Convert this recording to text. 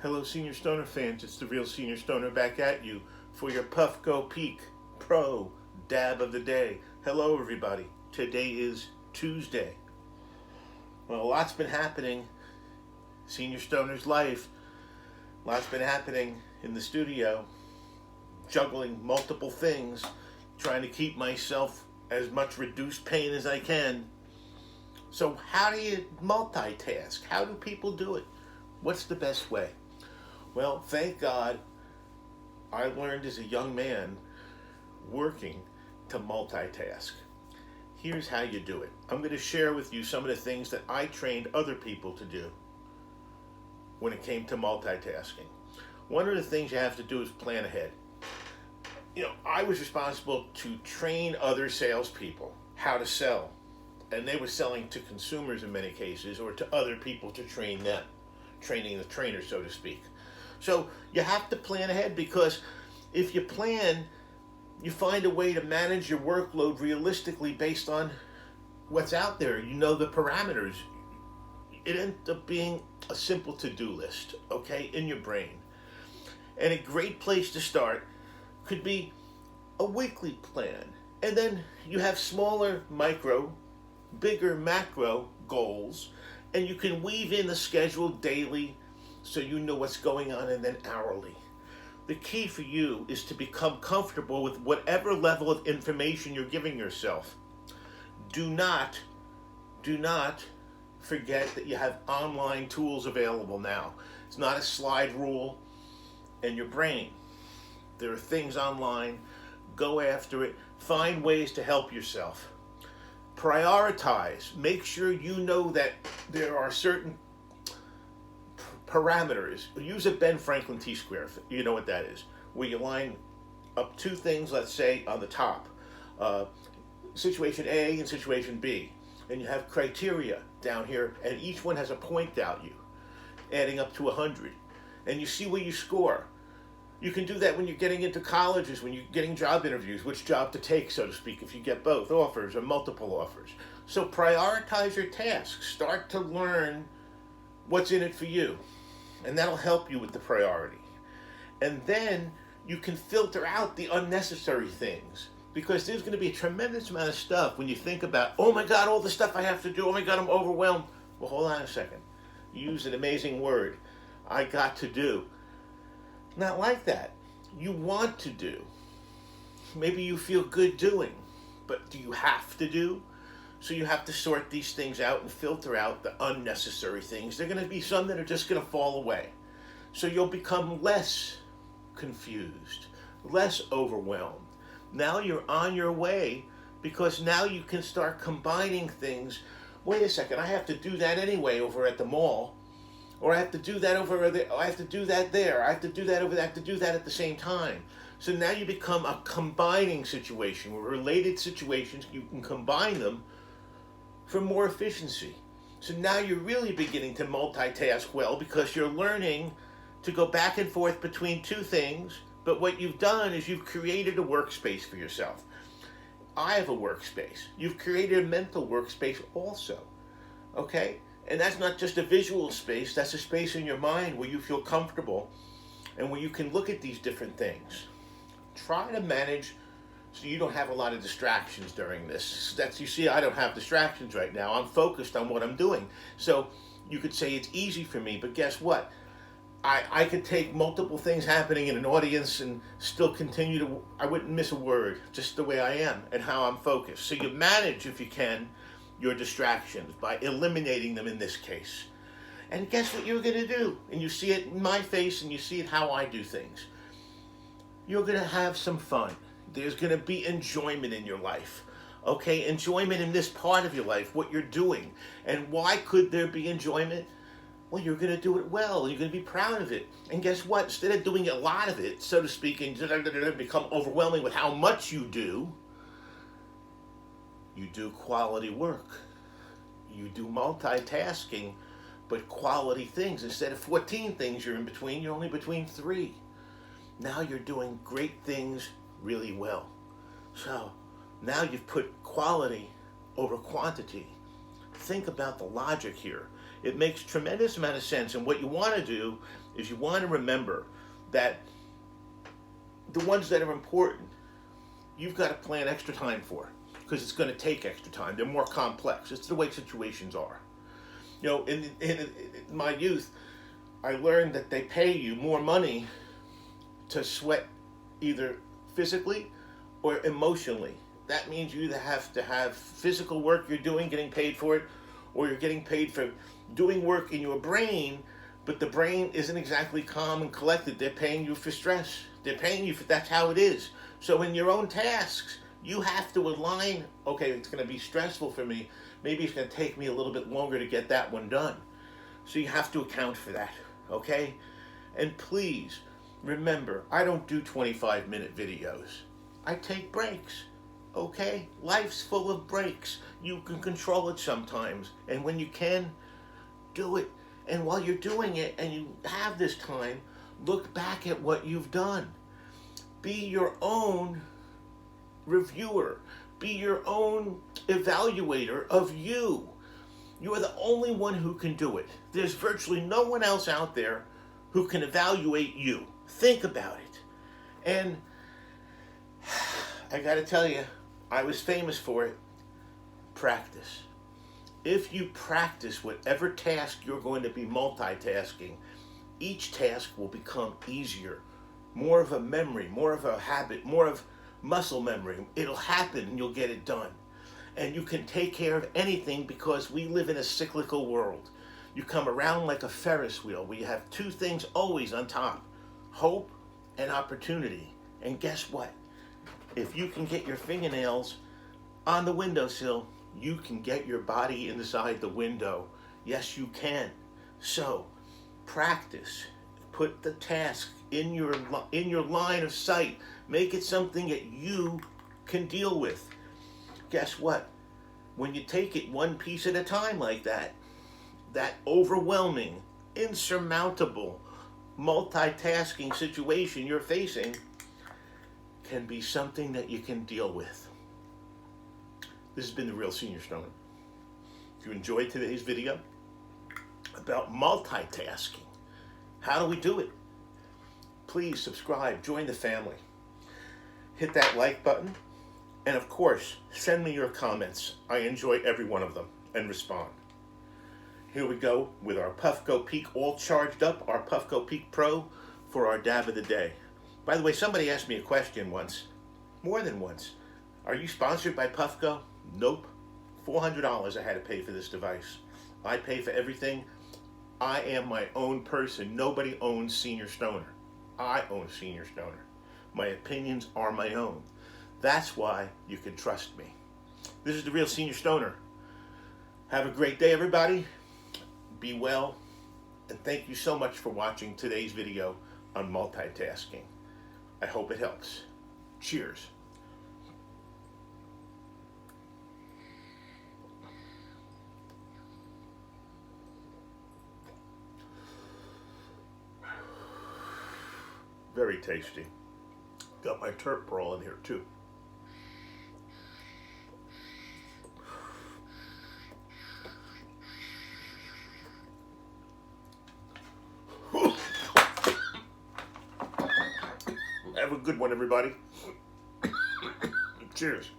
Hello, Senior Stoner fans. It's the real Senior Stoner back at you for your Puffco Peak Pro Dab of the day. Hello, everybody. Today is Tuesday. Well, a lot's been happening. Senior Stoner's life. Lots been happening in the studio. Juggling multiple things. Trying to keep myself as much reduced pain as I can. So how do you multitask? How do people do it? What's the best way? Well, thank God I learned as a young man working to multitask. Here's how you do it. I'm going to share with you some of the things that I trained other people to do when it came to multitasking. One of the things you have to do is plan ahead. I was responsible to train other salespeople how to sell. And they were selling to consumers in many cases, or to other people to train them. Training the trainer, so to speak. So you have to plan ahead, because if you plan, you find a way to manage your workload realistically based on what's out there. You know the parameters. It ends up being a simple to-do list, okay, in your brain. And a great place to start could be a weekly plan. And then you have smaller micro, bigger macro goals, and you can weave in the schedule daily so you know what's going on, and then hourly. The key for you is to become comfortable with whatever level of information you're giving yourself. Do not forget that you have online tools available now. It's not a slide rule in your brain. There are things online. Go after it. Find ways to help yourself. Prioritize. Make sure you know that there are certain parameters. Use a Ben Franklin T-square. You know what that is. Where you line up two things, let's say, on the top. Situation A and situation B. And you have criteria down here, and each one has a point value, adding up to 100. And you see where you score. You can do that when you're getting into colleges, when you're getting job interviews, which job to take, so to speak, if you get both offers or multiple offers. So prioritize your tasks. Start to learn what's in it for you. And that'll help you with the priority. And then you can filter out the unnecessary things, because there's going to be a tremendous amount of stuff when you think about, oh my God, all the stuff I have to do. Oh my God, I'm overwhelmed. Well, hold on a second. You use an amazing word. I got to do. Not like that. You want to do. Maybe you feel good doing, but do you have to do? So you have to sort these things out and filter out the unnecessary things. There are going to be some that are just going to fall away. So you'll become less confused, less overwhelmed. Now you're on your way, because now you can start combining things. Wait a second, I have to do that anyway over at the mall. Or I have to do that over there. I have to do that there. I have to do that over there. I have to do that at the same time. So now you become a combining situation, where related situations, you can combine them for more efficiency. So now you're really beginning to multitask well, because you're learning to go back and forth between two things. But what you've done is you've created a workspace for yourself. I have a workspace. You've created a mental workspace also. Okay? And that's not just a visual space, that's a space in your mind where you feel comfortable and where you can look at these different things. Try to manage so you don't have a lot of distractions during this. You see, I don't have distractions right now. I'm focused on what I'm doing. So you could say it's easy for me, but guess what? I could take multiple things happening in an audience and still continue to, I wouldn't miss a word, just the way I am and how I'm focused. So you manage, if you can, your distractions by eliminating them in this case. And guess what you're going to do? And you see it in my face, and you see it how I do things. You're going to have some fun. There's going to be enjoyment in your life. Okay, enjoyment in this part of your life, what you're doing. And why could there be enjoyment? Well, you're going to do it well. You're going to be proud of it. And guess what? Instead of doing a lot of it, so to speak, and become overwhelming with how much you do quality work. You do multitasking, but quality things. Instead of 14 things you're in between, you're only between 3. Now you're doing great things really well. So now you've put quality over quantity. Think about the logic here. It makes tremendous amount of sense. And what you want to do is you want to remember that the ones that are important, you've got to plan extra time for, because it's going to take extra time. They're more complex. It's the way situations are. You know, in my youth, I learned that they pay you more money to sweat either physically or emotionally. That means you either have to have physical work you're doing, getting paid for it, or you're getting paid for doing work in your brain, but the brain isn't exactly calm and collected. They're paying you for stress. They're paying you for, that's how it is. So in your own tasks, you have to align, okay, it's going to be stressful for me. Maybe it's going to take me a little bit longer to get that one done. So you have to account for that, okay? And please, remember, I don't do 25-minute videos. I take breaks, okay? Life's full of breaks. You can control it sometimes. And when you can, do it. And while you're doing it and you have this time, look back at what you've done. Be your own reviewer. Be your own evaluator of you. You are the only one who can do it. There's virtually no one else out there who can evaluate you. Think about it. And I got to tell you, I was famous for it. Practice. If you practice whatever task you're going to be multitasking, each task will become easier. More of a memory, more of a habit, more of muscle memory. It'll happen and you'll get it done. And you can take care of anything because we live in a cyclical world. You come around like a Ferris wheel where you have two things always on top: hope and opportunity. And guess what? If you can get your fingernails on the windowsill, you can get your body inside the window. Yes, you can. So, practice. Put the task in your line of sight. Make it something that you can deal with. Guess what? When you take it one piece at a time like that, that overwhelming, insurmountable, multitasking situation you're facing can be something that you can deal with. This has been The Real Senior Stoner. If you enjoyed today's video about multitasking, how do we do it? Please subscribe, join the family. Hit that like button. And of course, send me your comments. I enjoy every one of them and respond. Here we go with our Puffco Peak all charged up, our Puffco Peak Pro for our dab of the day. By the way, somebody asked me a question once, more than once. Are you sponsored by Puffco? Nope. $400 I had to pay for this device. I pay for everything. I am my own person. Nobody owns Senior Stoner. I own Senior Stoner. My opinions are my own. That's why you can trust me. This is The Real Senior Stoner. Have a great day, everybody. Be well. And thank you so much for watching today's video on multitasking. I hope it helps. Cheers. Very tasty. Got my turp brawl in here too. Have a good one, everybody. Cheers.